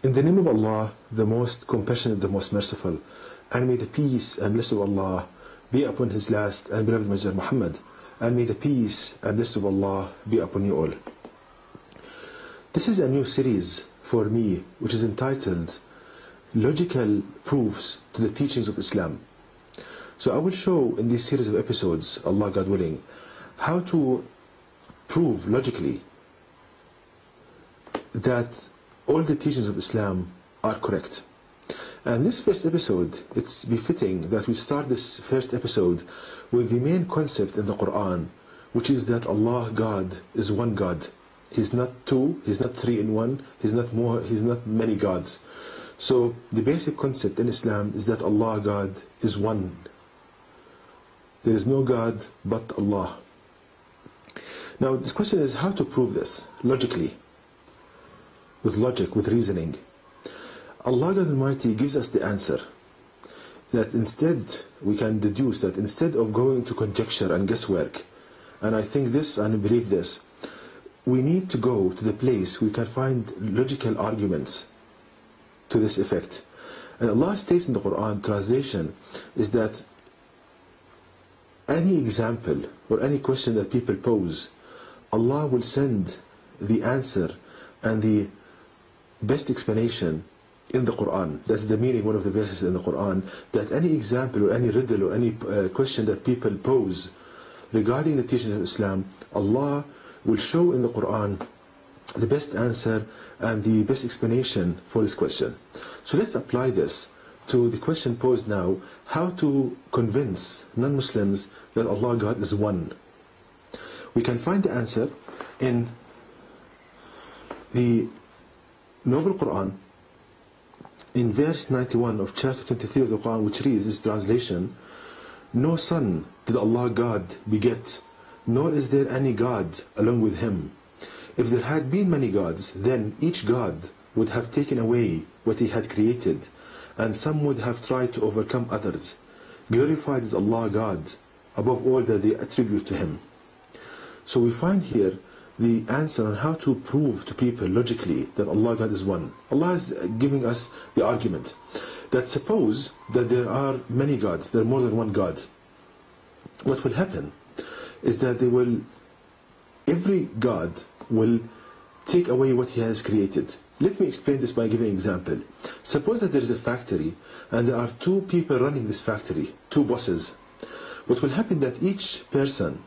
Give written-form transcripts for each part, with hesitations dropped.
In the name of Allah, the most compassionate, the most merciful, and may the peace and blessing of Allah be upon His last and beloved Messenger Muhammad, and may the peace and blessing of Allah be upon you all. This is a new series for me, which is entitled Logical Proofs to the Teachings of Islam. So I will show in this series of episodes, Allah God willing, how to prove logically that all the teachings of Islam are correct. And this first episode, it's befitting that we start this first episode with the main concept in the Quran, which is that Allah God is one God. He's not two, He's not three in one, He's not more, He's not many gods. So the basic concept in Islam is that Allah God is one. There is no God but Allah. Now the question is how to prove this logically, with logic, with reasoning. Allah God Almighty gives us the answer, that instead we can deduce that instead of going to conjecture and guesswork, and I think this and I believe this, we need to go to the place we can find logical arguments to this effect. And Allah states in the Quran, translation is that any example or any question that people pose, Allah will send the answer and the best explanation in the Quran. That's the meaning, one of the verses in the Quran, that any example or any riddle or any question that people pose regarding the teaching of Islam, Allah will show in the Quran the best answer and the best explanation for this question. So let's apply this to the question posed now, how to convince non-Muslims that Allah God is one. We can find the answer in the Noble Quran, in verse 91 of chapter 23 of the Quran, which reads this translation, no son did Allah God beget, nor is there any God along with Him. If there had been many gods, then each God would have taken away what He had created, and some would have tried to overcome others. Glorified is Allah God above all that they attribute to Him. So we find here the answer on how to prove to people logically that Allah God is one. Allah is giving us the argument that suppose that there are many gods, there are more than one God. What will happen is that every God will take away what He has created. Let me explain this by giving an example. Suppose that there is a factory and there are two people running this factory, two bosses. What will happen that each person,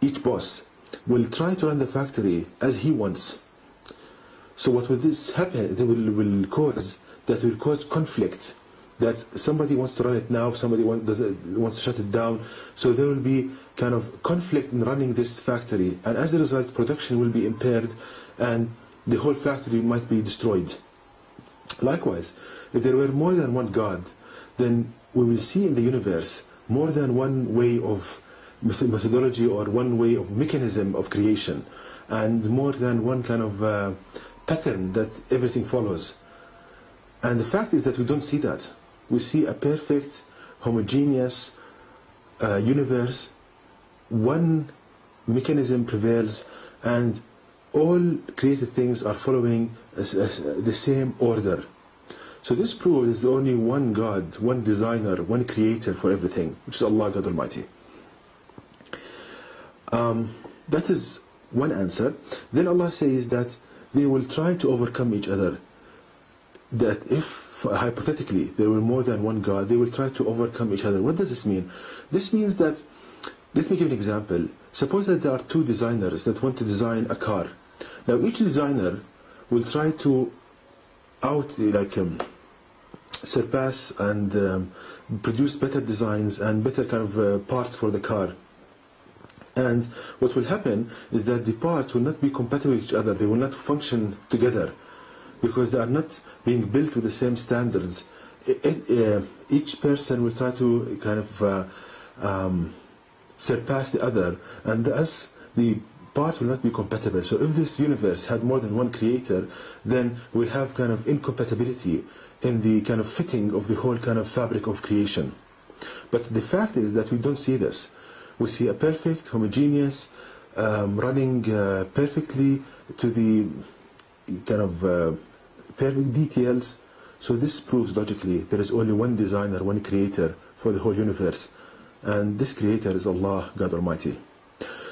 each boss, will try to run the factory as he wants. So what will this happen? It will cause conflict. That somebody wants to run it now, somebody wants to shut it down. So there will be kind of conflict in running this factory, and as a result, production will be impaired, and the whole factory might be destroyed. Likewise, if there were more than one God, then we will see in the universe more than one way of methodology or one way of mechanism of creation, and more than one kind of pattern that everything follows. And the fact is that we don't see that. We see a perfect, homogeneous universe. One mechanism prevails, and all created things are following the same order. So this proves there's only one God, one designer, one creator for everything, which is Allah God Almighty. That is one answer. Then Allah says that they will try to overcome each other. That if, hypothetically, there were more than one God, they will try to overcome each other. What does this mean? This means that, let me give an example. Suppose that there are two designers that want to design a car. Now each designer will try to surpass and produce better designs and better kind of parts for the car. And what will happen is that the parts will not be compatible with each other. They will not function together because they are not being built with the same standards. Each person will try to kind of surpass the other, and thus the parts will not be compatible. So if this universe had more than one creator, then we'll have kind of incompatibility in the kind of fitting of the whole kind of fabric of creation. But the fact is that we don't see this. We see a perfect, homogeneous, running perfectly to the kind of perfect details. So this proves logically there is only one designer, one creator for the whole universe, and this creator is Allah, God Almighty.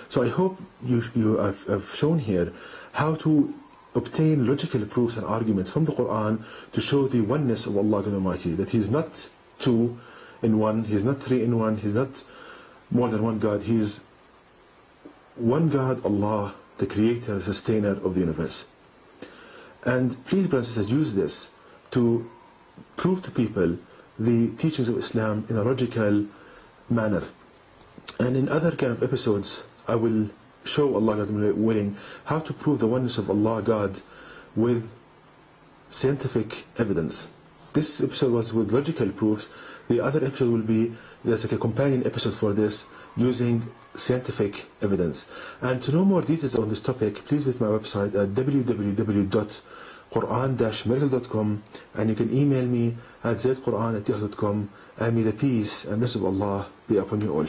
So I hope I've shown here how to obtain logical proofs and arguments from the Quran to show the oneness of Allah, God Almighty, that He is not two in one, He is not three in one, He is not more than one God, He is one God, Allah, the creator, the sustainer of the universe. And please, brothers and sisters, use this to prove to people the teachings of Islam in a logical manner. And in other kind of episodes, I will show, Allah God willing, how to prove the oneness of Allah God with scientific evidence. This episode was with logical proofs. The other episode will be, there's like a companion episode for this, using scientific evidence. And to know more details on this topic, please visit my website at www.quran-miracle.com, and you can email me at zaidquran@yahoo.com, and may the peace and blessings of Allah be upon you all.